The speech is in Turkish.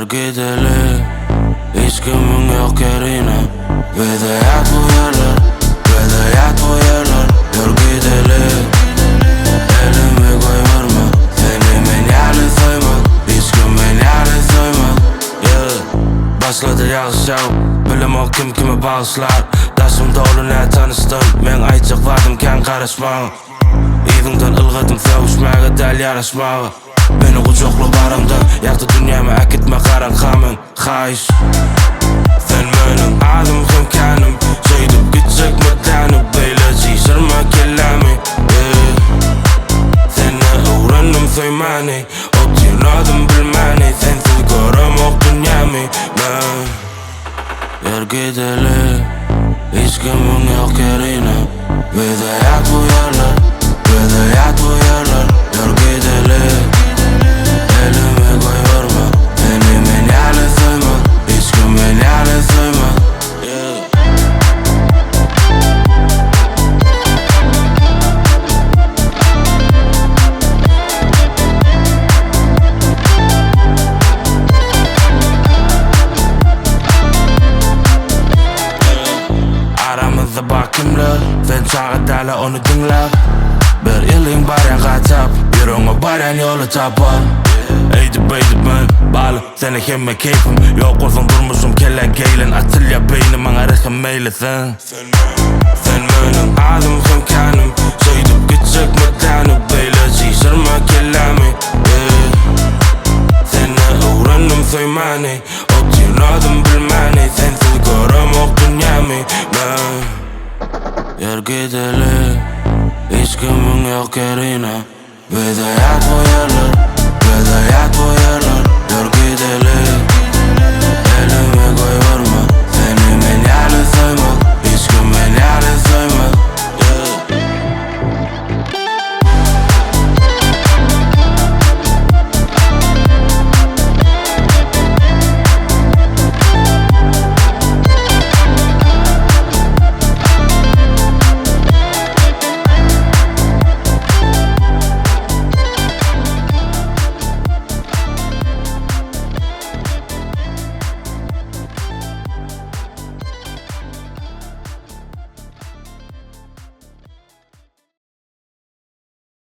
Yer gideli, hiç kimin yok yerine. Bize yat bu yerler, bize yat bu yerler. Yer gideli, elimi goýberme. Seni men ýaly söýmez, hiçkim men ýaly söýmez. Başlady ýagyş, Bilemok kimi bagyşlar. Daşym doly nätanyşdan, men aýtjak zadym kän garaşmaga. Yzyňdan ylgadym sögüşmäge däl yaraşmaga. Beni kucakla baramda, yaktı dünyama akitme karan kamın Haýyş sen menim adım hem kanım, söýdüp gitjek metanıp beýle jyşyrma kelami. Seni öwrendim söýmäni, otýanadım bilmäni. Sensiz göremok dünyamy men. Yer gideli, hiç kimin yok yerine. Bize yat bu yerler, bize yat bu yerler. Yer gideli, elimi goýberme. Seni men ýaly söýmez, hiçkim men ýaly söýmez. Aramızda bak kimler, sen çağı däle onu dinläp. Bir ýylyň barýan gaçap, ýüregiňe barýan ýoly tapar. Eýdip men baly, seni hemme keyfim. Ýok bolsaň durmuşum kelle geýlen. Atylýa beýnim maňa rehim meýlesin. Sen menim adym hem kanım, söýdüp gitjek metanyp beýle jyşyrma kelami. Seni öwrendim söýmäni, otýanadım bilmäni. Sensiz göremok dünyamy men. Yer gideli, hiç kimin yok yerine. Bize yat bu yerler,